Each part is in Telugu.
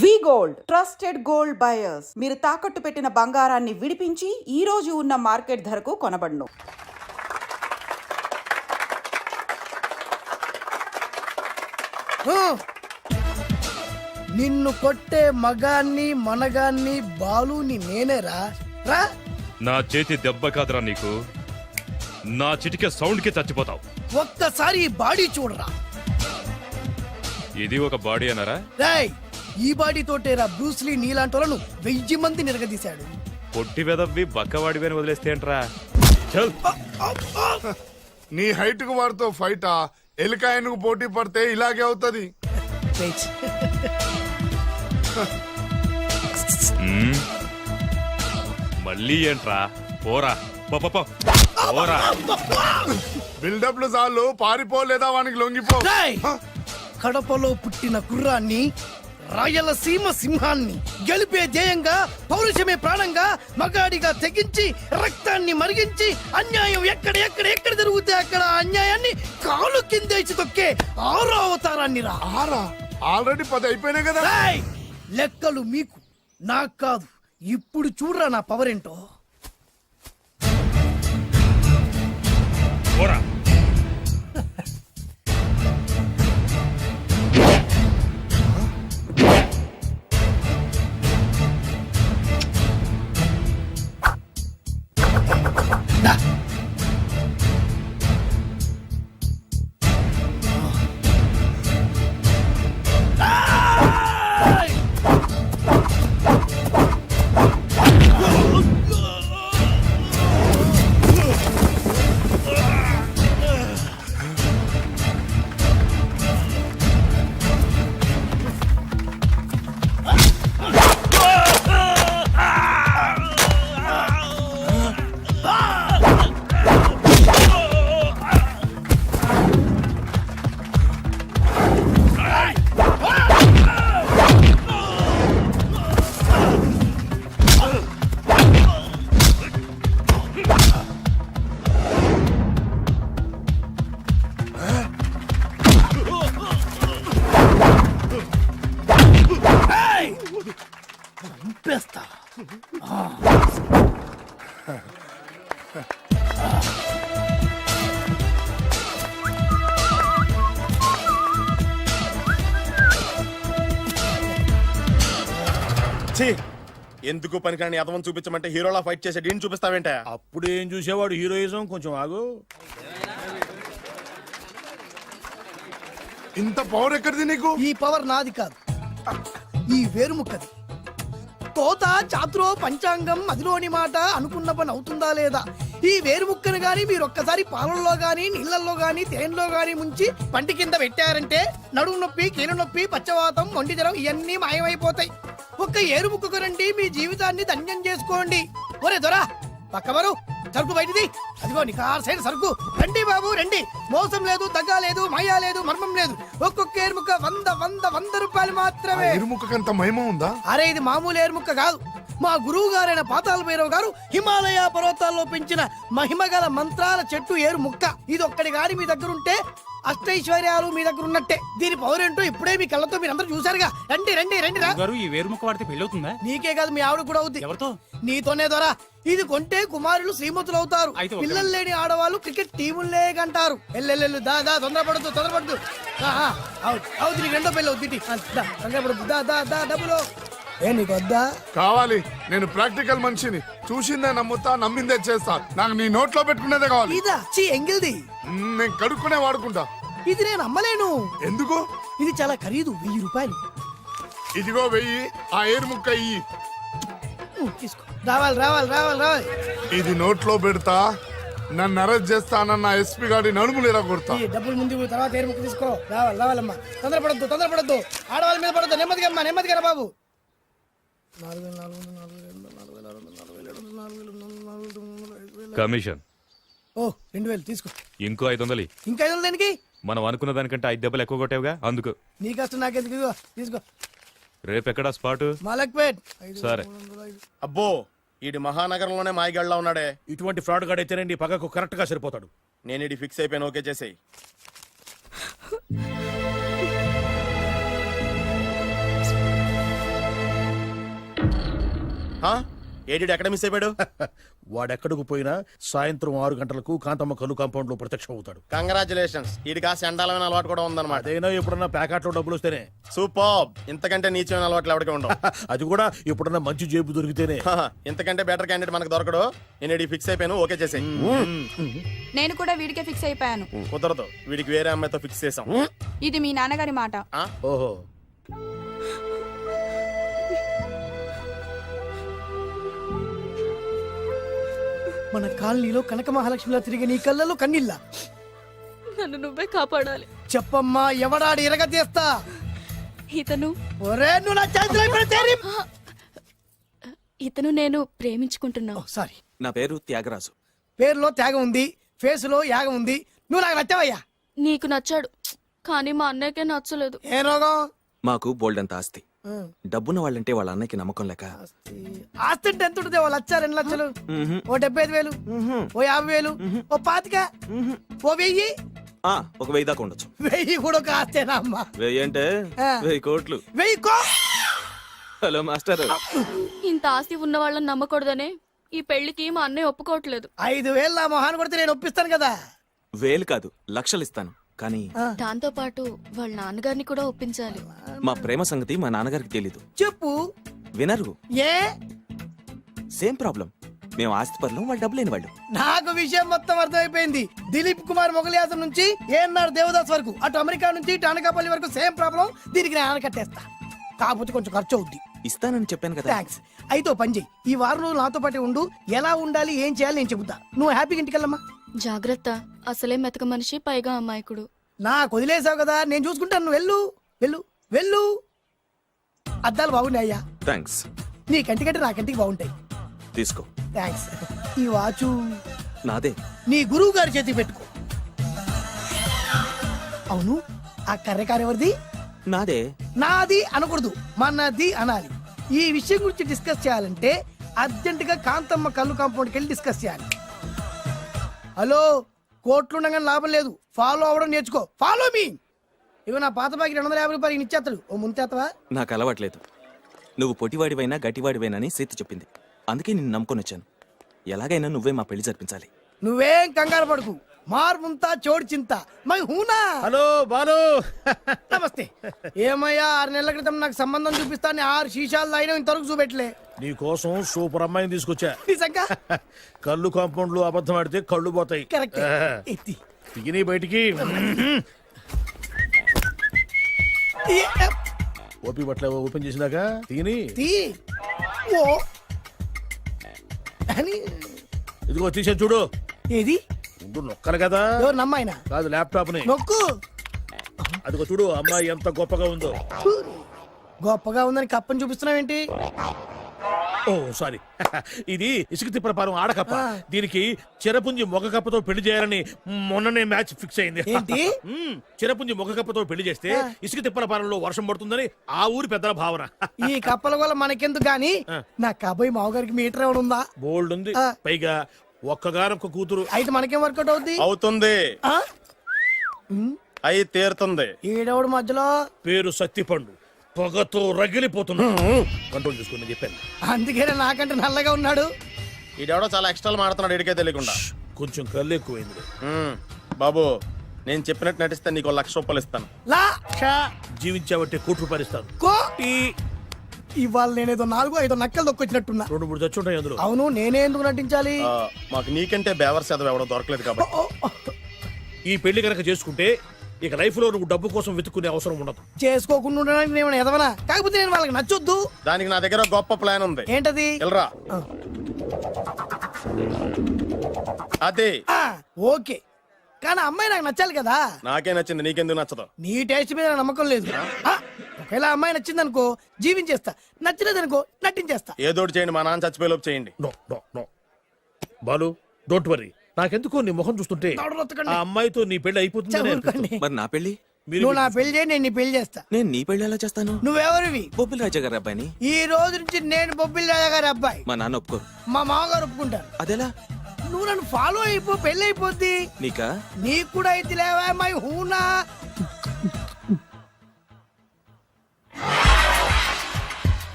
వి గోల్డ్ ట్రస్టెడ్ గోల్డ్ బయర్స్ మీరు తాకట్టు పెట్టిన బంగారాన్ని విడిపించి ఈ రోజు ఉన్న మార్కెట్ ధరకు కొనబడును. నిన్ను కొట్టే మగాన్ని మనగాన్ని బాలుని నేనేరా రా. నా చేతి దెబ్బ కాదురా నీకు, నా చిటికే సౌండ్ కి చచ్చిపోతావు. ఒక్కసారి ఈ బాడీ చూడరా. ఇది ఒక బాడీ అన్నారా? రేయ్, ఈ బాడీ తోటేరా బ్రూస్లీ నీలాంటి వాళ్ళను 1000 మంది నిరగదీశాడు. పొట్టి వెదవ్వి బక్కవాడివని వదిలేస్తే ఏంట్రా? చల్. నీ హైట్ కు వాడితో ఫైటా? ఎలికాయనకు పోటీ పడితే ఇలాగే అవుతది. మళ్ళీ ఏంట్రా? పోరా పోరా. బిల్డప్లు చాలు, పారిపోలేదా వానికి లొంగిపో. రేయ్, కడపలో పుట్టిన కుర్రాన్ని, రాయలసీమ సింహాన్ని గెలిపే ధ్యేయంగా, పౌరుషమే ప్రాణంగా, మగాడిగా తెగించి రక్తాన్ని మరిగించి అన్యాయం ఎక్కడ ఎక్కడ ఎక్కడ జరుగుతే అక్కడ అన్యాయాన్ని కాలు కిందేసి తొక్కే 6వ అవతారాన్ని రా. ఆల్రెడీ 10 అయిపోయినాయి కదా. రేయ్, లెక్కలు మీకు నాకు కాదు. ఇప్పుడు చూడరా నా పవర్ ఏంటో. పోరా. చంపేస్తా. ఎందుకు పనికిరాని అదవం చూపించమంటే హీరోలా ఫైట్ చేసే డీన్ చూపిస్తావేంటే? అప్పుడు ఏం చూసేవాడు హీరోయిజం. కొంచెం ఆగు. ఇంత పవర్ ఎక్కడిది నీకు? ఈ పవర్ నాది కాదు, ఈ వేరుముక్కది. తోత చాతురో పంచాంగం అదిలోని మాట అనుకున్న పని అవుతుందా లేదా? ఈ వేరుముక్కను గాని మీరు ఒక్కసారి పాలల్లో గాని నీళ్లలో గాని తేనెలో గాని ముంచి పంటి కింద పెట్టారంటే నడుము నొప్పి, కీలు నొప్పి, పచ్చవాతం, మొండి జ్వరం ఇవన్నీ మాయమైపోతాయి. ఒక్క ఏరుముక్కకు రండి, మీ జీవితాన్ని ధన్యం చేసుకోండి. ఒరే దొరా, పక్కవరు సరుకు బయటిది. అదిగో నికార్సైన సరుకు. రండి బాబు రండి. మోసం లేదు, దగ్గ లేదు, మాయా లేదు, మర్మం లేదు. ఒక్కొక్క ఏరుముక్క 100 రూపాయలు మాత్రమే. ఎరుముకంత మహిమ ఉందా? అరే, ఇది మామూలు ఏరుముక్క కాదు. మా గురువు గారైన పాతాళ భైరవ్ గారు హిమాలయ పర్వతాల్లో పెంచిన మహిమగల మంత్రాల చెట్టు ఏరు ముక్క. ఇది ఒక్కడి గాని మీ దగ్గర ఉంటే అష్టైశ్వర్యాలు మీ దగ్గర ఉన్నట్టే. దీని పవర్ ఏంటో ఇప్పుడే మీ కళ్ళతో మీరందరూ చూసారుగా. రండి రండి రండి రా. ఈ వేరుముక్క వాడితే పెళ్లి అవుతుందా? నీకే కాదు, మీ ఆవిడ కూడా అవుద్ది. ఎవరితో? నీతోనే ద్వారా. ఇది కొంటే కుమారులు శ్రీమంతులు అవుతారు. పిల్లలు లేని ఆడవాళ్ళు క్రికెట్ టీములే కంటారు. ఎల్లెల్లెల్లు దా దా, తొందరపడద్దు. అవుతుంది, నీకు రెండో పెళ్ళి అవుతుంది. తొందరపడద్దు, దా దా దా. డబ్బులు ఏ నీకు వద్దా? కావాలి. నేను ప్రాక్టికల్ మనిషిని. చూసిందే నమ్ముతా, నమ్మిందే చేస్తా. నాకు నీ నోట్లో పెట్టుకునేదే కావాలి. ఇదా చీ ఎంగిల్ది. నేను కడుక్కునే వాడుకుంటా. ఇది నేను అమ్మలేను. ఎందుకు? ఇది చాలా ఖరీదు, 1000 రూపాయలు. ఇదిగో 1000. ఆ ఏరు ముక్క ఇయ్యి. తీసుకో. రావాలి. ఇది నోట్లో పెడతా, నన్ను అరెస్ట్ చేస్తానన్న ఎస్పీ గారి నడుములు ఇలా కొడతా. ఈ డబ్బులు ముందు తర్వాత ఏరు ముక్క తీసుకో. రావాలమ్మా. తొందరపడద్దు. ఆడవాళ్ళ మీద పడద్దు. నెమ్మదిగా రా బాబు. కమిషన్. ఓ 2000 తీసుకో. ఇంకో 500. ఇంకా 500 దేనికి? మనం అనుకున్న దానికంటే 5 దెబ్బలు ఎక్కువ కొట్టావుగా, అందుకు. నీ కష్టం నాకెందుకు? ఇదిగో తీసుకో. రేపెక్కడా స్పాటు? మలక్పేట్. సరే. అబ్బో, ఈడి మహానగరంలోనే మాయగాళ్ళ ఉన్నాడే. ఇటువంటి ఫ్రాడ్ గాడైతేనే నీ పగకు కరెక్ట్ గా సరిపోతాడు. నేను ఇది ఫిక్స్ అయిపోయాను. ఓకే చేసేయి. ఏడి ఎక్కడ మిస్ అయిపోయాడు? వాడెక్కడికి పోయినా సాయంత్రం 6 గంటలకు కాంతమ్మ కల్లు కాంపౌండ్ లో ప్రత్యక్షం అవుతాడు. కంగ్రాచులేషన్స్, వీడికి ఆ సెండాలమైన అలవాటు కూడా ఉందన్నమాట. అదైనా ఎప్పుడన్నా ప్యాకెట్లో డబ్బులు వస్తేనే. సూపర్, ఇంతకంటే నీచమైన అలవాట్లు ఎవరికి ఉండవు. అది కూడా ఎప్పుడన్నా మంచి జేబు దొరికితేనే. ఇంతకంటే బెటర్ క్యాండిడేట్ మనకు దొరకడు. నేను ఫిక్స్ అయిపోయాను, ఓకే చేసేయ్. నేను కూడా వీడికే ఫిక్స్ అయిపోయాను. కుదరదు, వీడికి వేరే అమ్మాయితో ఫిక్స్ చేసాం. ఇది మీ నాన్నగారి మాట. ఓహో, మన కాలనీలో కనక మహాలక్ష్మిలా తిరిగి నీ కళ్ళలో కన్నీళ్ళ. నన్ను నువ్వే కాపాడాలి. చెప్పమ్మా, ఎవడాడి ఎరగ తీస్తా. ఇతను ఒరే నువ్వు నా చేతిలో పెడితే ఇతను నేను ప్రేమించుకుంటున్నావు. సారీ, నా పేరు త్యాగరాజు. పేరులో త్యాగం ఉంది, ఫేసులో యాగం ఉంది. నువ్వు నాకు నచ్చావయ్యా. నీకు నచ్చాడు, కానీ మా అన్నయ్యకే నచ్చలేదు. ఏ రోగం? మాకు బోల్డంత ఆస్తి. డబ్బున్న వాళ్ళంటే వాళ్ళ అన్నయ్యకి నమ్మకం లేక. ఆస్తి అంటే ఎంత ఉంటుంది? ఓ 1,00,000, 2 లక్షలు, ఓ 75,000, ఓ 50,000, ఓ 25,000, ఓ 1000. ఒక 1000 దాకా ఉండొచ్చు. 1000 కూడా ఒక ఆస్తేనా అమ్మా? 1000 అంటే 1000 కోట్లు. 1000 హలో మాస్టర్. ఇంత ఆస్తి ఉన్న వాళ్ళని నమ్మకూడదనే ఈ పెళ్లికి మా అన్నయ్య ఒప్పుకోవట్లేదు. 5,000 నా మొహాన్ని కొడితే నేను ఒప్పిస్తాను కదా. 1000 కాదు, లక్షలు ఇస్తాను. కానీ దాంతో పాటు వాళ్ళ నాన్నగారిని కూడా ఒప్పించాలి. మా ప్రేమ సంగతి మా నాన్నగారికి తెలీదు. చెప్పు. వినరు. ఏ? Same problem. మేము ఆస్తి పరులం, వాళ్ళు డబ్బు లేని వాళ్ళు. నాకు విషయం మొత్తం అర్థమైపోయింది. దిలీప్ కుమార్ మొగలియాసం నుంచి ఏఎన్ఆర్ దేవదాస్ వరకు, అటు అమెరికా నుంచి ఇటు అనకాపల్లి వరకు సేమ్ ప్రాబ్లం. దీనికి నేను ఆనకట్టేస్తా, కాకపోతే కొంచెం ఖర్చు అవుద్ది. ఇస్తానని చెప్పాను కదా. థ్యాంక్స్. అయితే ఓ పని చెయ్యి, ఈ వారం రోజులు నాతో పాటే ఉండు. ఎలా ఉండాలి, ఏం చేయాలి నేను చెబుతా. నువ్వు హ్యాపీగా ఇంటికెళ్ళమ్మా. జాగ్రత్త, అసలే మెతక మనిషి, పైగా అమాయకుడు. నాకు వదిలేసావు కదా, నేను చూసుకుంటాను. నువ్వు వెళ్ళు వెళ్ళు వెళ్ళు. అద్దాలు బాగున్నాయి అయ్యా. థ్యాంక్స్. నీ కంటికంటే నా కంటికి బాగుంటాయి. తీసుకో. థ్యాంక్స్. ఈ వాచు నాదే. నీ గురువు గారి చేతికి పెట్టుకో. అవును, ఆ కర్రెకారు ఎవరిది? నాదే. నాది అనకూడదు, మనది అనాలి. ఈ విషయం గురించి డిస్కస్ చేయాలంటే అర్జెంట్ గా కాంతమ్మ కల్లు కాంపౌండ్కి వెళ్ళి డిస్కస్ చేయాలి. హలో, కోట్లుండగానే లాభం లేదు. ఫాలో అవ్వడం నేర్చుకో. Follow me. ఇవి నా పాత బాకి 250 రూపాయలు ఇచ్చేస్తాడు. ఓ ముంతేత్తవా? నాకు అలవాట్లేదు. నువ్వు పొట్టివాడివైనా గట్టివాడివైనా అని సీత చెప్పింది. అందుకే నిన్ను నమ్ముకొని వచ్చాను. ఎలాగైనా నువ్వే మా పెళ్లి జరిపించాలి. నువ్వేం కంగారు పడుకు. మార్ముంతా చోడు చింత మై హూనా. హలో బాలు. నమస్తే. ఏమయ్యా, 6 నెలల క్రితం నాకు సంబంధం చూపిస్తాను 6 శీషాలు అయినా ఇంతవరకు చూపెట్టలే. నీ కోసం సూపర్ అమ్మాయిని తీసుకొచ్చా. నిజంగా? కళ్ళు కాంపౌండ్ లో అబద్ధం ఆడితే కళ్ళు పోతాయి. కరెక్ట్. ఎత్తి తిని బయటికి. ఓపి బట్ల ఓపెన్ చేసినాక తిని. తీ. ఓ అని. ఇదిగో తీసే చూడు. ఏది? ఉండు, నొక్కలు కదా. ఎవరు నమ్మాయినా? కాదు, ల్యాప్టాప్ ని నొక్కు. అదిగో చూడు, అమ్మాయి ఎంత గొప్పగా ఉందో. గొప్పగా ఉందని కప్పని చూపిస్తున్నావేంటి? ఓ సారీ, ఇది ఇసుక తిప్పల పారం ఆడకప్ప. దీనికి చిరపుంజి మొగ కప్పతో పెళ్లి చేయాలని మొన్ననే మ్యాచ్ ఫిక్స్ అయింది. ఏంటి? చిరపుంజి మొగ కప్పతో పెళ్లి చేస్తే ఇసుక తిప్పల పారంలో వర్షం పడుతుందని ఆ ఊరి పెద్దల భావన. ఈ కప్పల వల్ల మనకెందుకు గాని, నా కాబోయే మావగారికి మీటర్ ఎవడు ఉందా? బోల్డ్ ఉంది. పైగా ఒక్కగానొక్క కూతురు. అయితే మనకేం వర్కౌట్ అవుద్ది? అవుతుంది, ఆ? అయి తీరుతుంది. ఈడెవడు మధ్యలో? పేరు సత్తిపండు. పొగతో రగిలిపోతున్నా. కంట్రోల్ చూసుకుని చెప్పాను. అందుకేనే నాకంటే నల్లగా ఉన్నాడు. ఈడెవడో చాలా ఎక్స్ట్రాలు మాడుతున్నాడు, ఇడికే తెలియకుండా. కొంచెం కళ్ళు ఎక్కువైంది. బాబు, నేను చెప్పినట్టు నటిస్తే నీకు 1,00,000 రూపాయలు ఇస్తాను. లా జీవించాబట్టే ₹1,00,000 ఇస్తాను. కో. ఇవాళ నేనేదో 4-5 నక్కలు దొక్కొచ్చినట్టున్నా. 2-3 చచ్చుంటాయి అందులో. అవును, నేనే ఎందుకు నటించాలి? మాకు నీకంటే బేవర్ చదువు ఎవడో దొరకలేదు కాబట్టి. ఈ పెళ్లి కనుక చేసుకుంటే ఇక లైఫ్ లో నువ్వు డబ్బు కోసం వెతుక్కునే అవసరం ఉండదు. చేసుకోకుండా ఉండడానికి నేను ఎదవనా? కాకపోతే నేను వాళ్ళకి నచ్చొద్దు. దానికి నా దగ్గర గొప్ప ప్లాన్ ఉంది. ఏంటది? వెళ్ళరా. అదే. ఓకే, కానీ అమ్మాయి నాకు నచ్చాలి కదా. నాకే నచ్చింది, నీకెందుకు నచ్చదు? నీ టేస్ట్ మీద నాకు నమ్మకం లేదు. ఒకవేళ అమ్మాయి నచ్చింది అనుకో, జీవించేస్తా. నచ్చలేదనుకో, నటించేస్తా. ఏదోటి చేయండి, మా నాన్న చచ్చిపోయేలోపు చేయండి. No no no Balu, don't worry. నాకెందుకో నీ ముఖం చూస్తుంటే ఆ అమ్మాయితో నీ పెళ్లి అయిపోతుందని అనిపిస్తుంది. మరి నా పెళ్లి? నువ్వు నా పెళ్లి చేయి, నేను నీ పెళ్లి చేస్తా. నేను నీ పెళ్లి ఎలా చేస్తాను? నువ్వెవరివి? బొబ్బిలి రాజా గారి అబ్బాయిని. ఈ రోజు నుంచి నేను బొబ్బిలి రాజా గారి అబ్బాయి. మా నాన్న ఒప్పుకోరు. మా మామగారు ఒప్పుకుంటారు. అదెలా? నువ్వు నన్ను ఫాలో అయిపో, పెళ్లి అయిపోద్ది. నీకా? నీకు కూడా అయితే లేవా మై హూనా.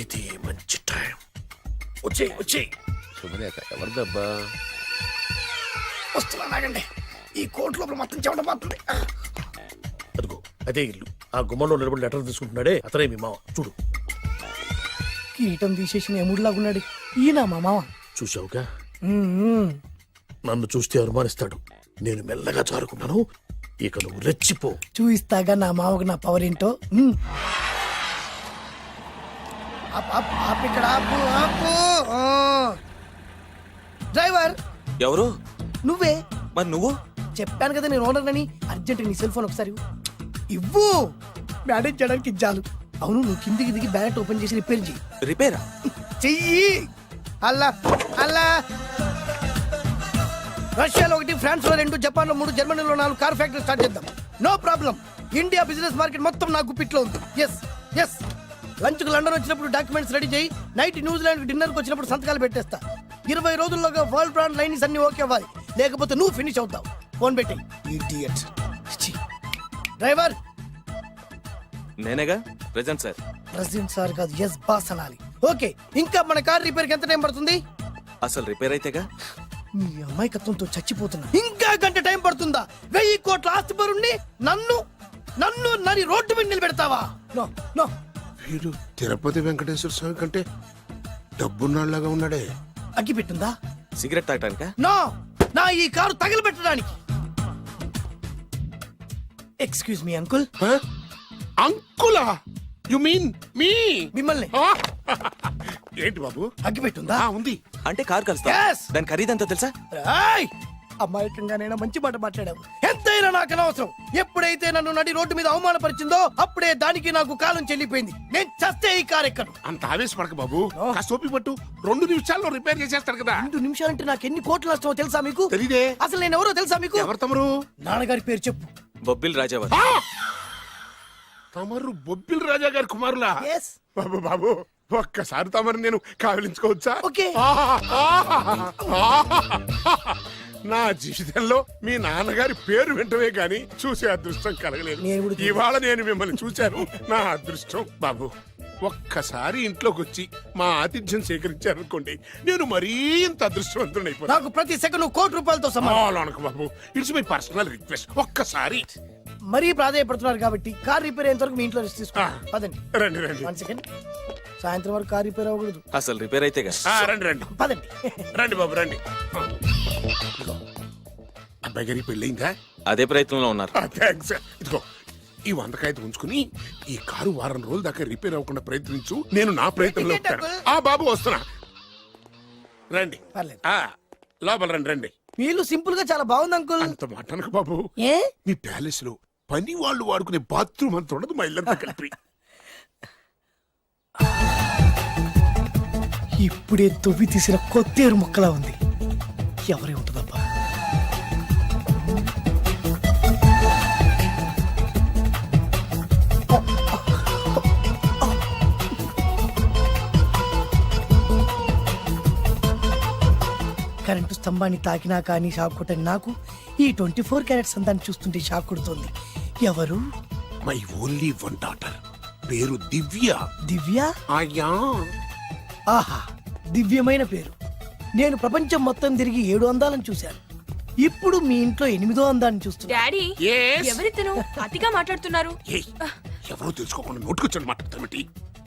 ఇది మంచి టైం. వచ్చేయ్ వచ్చేయ్. శుభలేఖ ఎవరిదబ్బా? వస్తున్నా నాగండి. ఈ కోర్టు లోపల మొత్తం చెమట పోతుంది. అదిగో అదే ఇల్లు. ఆ గుమ్మంలో నిలబడి లెటర్ తీసుకుంటున్నాడే అతనే మీ మామ. చూడు. కీటం తీసేసిన ఎముడిలాగున్నాడు. ఈయన మా మామ. చూసావుగా, మ్మ్. నన్ను చూస్తే అనుమానిస్తాడు. నేను మెల్లగా జారుకున్నాను. ఇక నువ్వు రెచ్చిపో. చూయిస్తాగా నా మామకు నా పవర్ ఏంటో. మ్మ్. ఆపు ఇక్కడ ఆపు ఆపు. ఆ. డ్రైవర్ ఎవరు? నువ్వే. మరి నువ్వు? చెప్పాను కదా నేను ఓనర్ అని. అర్జెంట్ నీ సెల్ ఫోన్ ఒకసారి ఇవ్వు. మేనేజ్ చేయడానికి ఇచ్చాను. అవును, నువ్వు కిందికి దిగి బ్యానెట్ ఓపెన్ చేసి రిపేర్ చెయ్యి. రిపేరా? చెయ్యి. అల్లా అల్లా. రష్యాలో 1, ఫ్రాన్స్ లో 2, జపాన్ లో 3, జర్మనీలో 4 కార్ ఫ్యాక్టరీ స్టార్ట్ చేద్దాం. No problem. India business market మొత్తం నా గుప్పిట్లో ఉంది. Yes yes. లంచ్ కు లండన్ వచ్చినప్పుడు డాక్యుమెంట్స్ రెడీ చేయి. నైట్ న్యూజిలాండ్ డిన్నర్ కి వచ్చినప్పుడు సంతకాలు పెట్టేస్తా. 20 రోజుల్లోగా వరల్డ్ బ్రాండ్ లైన్స్ అన్ని ఓకే అవ్వాలి. లేకపోతే నువ్వు ఫినిష్ అవుతావు. ఫోన్ పెట్టి. ఇడియట్. డ్రైవర్. నేనేగా ప్రెజెంట్ సార్. ప్రెసిడెంట్ సార్ కాదు, ఎస్ బాస్ అనాలి. ఓకే, ఇంకా మన కార్ రిపేర్ కి ఎంత టైం పడుతుంది? అసలు రిపేర్ అయితేగా. మీ అమాయకత్వంతో చచ్చిపోతున్నా. ఇంకా గంట టైం పడుతుందా? 1000 కోట్ల ఆస్తి పరుణ్ణి నన్ను నన్ను నరి రోడ్డు మీద నిలబెడతావా? No no. వీడు తిరుపతి వెంకటేశ్వర స్వామి కంటే డబ్బున్నాళ్ళగా ఉన్నాడే. అగ్గి పెట్టుందా? సిగరెట్ తాగటానికా? నో, నా ఈ కారు తగలబెట్టడానికి. Excuse me uncle. అంకులా? You mean me? మిమ్మల్ని. ఏంటి బాబు? అగ్గి పెట్టుందా? ఉంది. అంటే కార్ కలుస్తా. Yes. దాని ఖరీదంతా తెలుసా? రాయ్. అమాయకంగా నేను మంచి మాట మాట్లాడావు. ఎంతైనా నాకు అనవసరం. ఎప్పుడైతే నన్ను నడి రోడ్డు మీద అవమానపరిచిందో అప్పుడే దానికి నాకు కాలం చెల్లిపోయింది. నేను చస్తే ఈ కారు ఎక్కను. అంత ఆవేశపడక బాబు. కాస్త ఓపిక పట్టు. 2 నిమిషాల్లో రిపేర్ చేసేస్తాడు కదా. 2 నిమిషాలంటే నాకు ఎన్ని కోట్లు నష్టమో తెలుసా మీకు? తెలీదే. అసలు నేను ఎవరో తెలుసా మీకు? ఎవరు తమరు? నాన్నగారి పేరు చెప్పు. బొబ్బిల్ రాజావారు. తమరు బొబ్బిల్ రాజా గారి కుమారులా? Yes. బాబు బాబు, ఒక్కసారి తమరు నేను కావలించుకోవచ్చా? ఓకే. నా జీవితంలో మీ నాన్నగారి పేరు వింటమే గాని చూసే అదృష్టం కలగలేదు. నేను కూడా చూడలేదు. ఇవాళ నేను మిమ్మల్ని చూశాను. నా అదృష్టం. బాబు, ఒక్కసారి ఇంట్లోకి వచ్చి మా ఆతిథ్యం సేకరించారనుకోండి, నేను మరీ ఇంత అదృష్టవంతుడైపోతాను. నాకు ప్రతి సెకండ్ ₹1,00,00,000తో సమానం. అనకు బాబు, ఇట్స్ మై పర్సనల్ రిక్వెస్ట్. ఒక్కసారి. మరీ ప్రాధాయపడుతున్నారు కాబట్టి కార్ రిపేర్ అయ్యేంత వరకు మీ ఇంట్లో రెస్ట్ తీసుకో. పదండి. రండి రండి. 1 సెకండ్. సాయంత్రం వరకు కార్ రిపేర్ అవ్వకూడదు. అసలు రిపేర్ అయితేగా. రండి రండి పదండి. రండి బాబు రండి. అబ్బాయి గారి పెళ్ళయిందా? అదే ప్రయత్నంలో ఉన్నారు. థ్యాంక్స్. ఇదిగో ఈ 100 కాగితం ఉంచుకుని ఈ కారు వారం రోజుల దాకా రిపేర్ అవ్వకుండా ప్రయత్నించు. నేను నా ప్రయత్నంలో ఉంటాను. ఆ బాబు వస్తున్నా. రండి. పర్లేదు. లోపల రండి రండి. వీళ్ళు సింపుల్ గా చాలా బాగుంది అంకుల్. అంత మాట అనకు బాబు. ఏ? మీ ప్యాలెస్ లో పని వాళ్ళు వాడుకునే బాత్రూమ్ అంత ఉండదు మా ఇల్లంతా కలిపి. ఇప్పుడే తొవ్వి తీసిన కొత్తేరు ముక్కలా ఉంది. ఎవరే ఉంటుందబ్బా? కరెంటు స్తంభాన్ని తాకినా కానీ షాక్ కొట్టని నాకు ఈ 24 క్యారెట్స్ అందాన్ని చూస్తుంటే షాక్ కొడుతోంది. ఎవరు? My only 1 daughter. పేరు దివ్య. దివ్య? అయ్యా. ఆహా, దివ్యమైన పేరు. నేను ప్రపంచం మొత్తం తిరిగి 7 అందాలను చూశాను. ఇప్పుడు మీ ఇంట్లో 8వ అందాన్ని చూస్తున్నా. Daddy, Yes? ఎవరితను అతిగా మాట్లాడుతున్నారు? ఏయ్, ఎవరో తెలుసుకోకుండా నోటుకొచ్చాను మాట్లాడతామటి.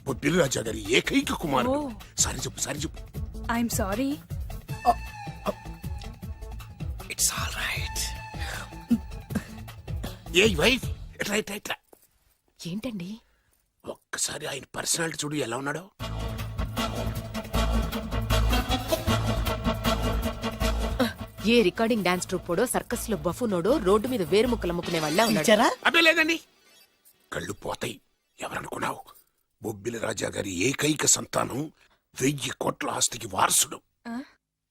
బొబ్బిలి రాజా గారి ఏకైక కుమారుడు. సారీ చెప్పు సారీ చెప్పు. I'm sorry. It's all right. A wife, ఎట్లా ఎట్లా ఎట్లా. ఏంటండి? ఒక్కసారి ఆయన పర్సనాలిటీ చూడు ఎలా ఉన్నాడో. ఏ రికార్డింగ్ డాన్స్ ట్రూపోడో సర్కస్ లో బఫునోడో రోడ్డు మీద వేరు ముక్కలు అమ్ముకునే వాళ్ళ ఉన్నాడు. ఇచ్చారా? అబ్బే లేదండి. కళ్ళు పోతాయి. ఎవరనుకున్నావు? బొబ్బిలి రాజా గారి ఏకైక సంతానం, 1000 కోట్ల ఆస్తికి వారసుడు.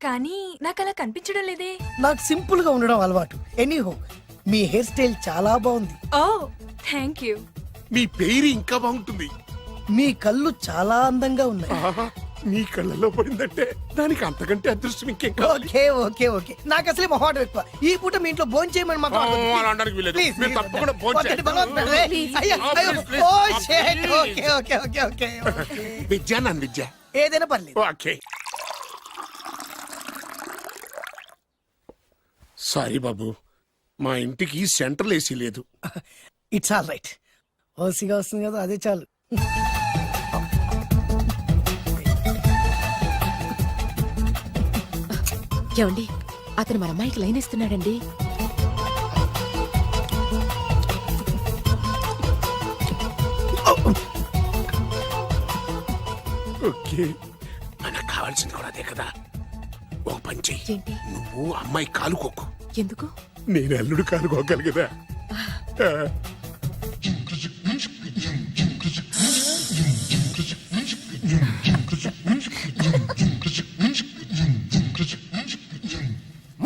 కానీ నాకు అలా కనిపించడం లేదే. నాకు సింపుల్ గా ఉండడం అలవాటు. ఎనీహో, మీ హెయిర్ స్టైల్ చాలా బాగుంది. ఓ థ్యాంక్ యూ. మీ పేరు ఇంకా బాగుంటుంది. మీ కళ్ళు చాలా అందంగా ఉన్నాయి. ఆహా, నీ కళ్ళలో పడిందంటే దానికి అంతకంటే అదృష్టం ఇంకేం కావాలి? ఓకే ఓకే ఓకే నాకు అసలే మొహాటం ఎక్కువ ఈ పూట మీ ఇంట్లో భోజనం చేయమని మాత్రం ఓ, అనవద్దు. అలా అనడానికి వీల్లేదు. Please, మీరు please, తప్పకుండా భోజనం వద్దండి, చేయండి. బలవంతం పెట్టండి. అయ్యో, అయ్యో, Please, ఓ, please. shit. Okay okay okay okay okay. Vidya నన్ను విద్య ఏదైనా పర్లేదు. ఓకే సారీ బాబు, మా ఇంటికి సెంట్రల్ ఏసీ లేదు. It's all right. ఓసిగా వస్తుంది కదా అదే చాలు. ఏమండి అతను మన అమ్మాయికి లైన్ ఇస్తున్నాడండి. ఓకే, మనకు కావాల్సింది కూడా అదే కదా. ఒక పని చెయ్యి, ఏంటి? నువ్వు అమ్మాయి కాలు కొక్కు, ఎందుకు? నేను అల్లుడు కాలు కొక్కాలి కదా. ఆ.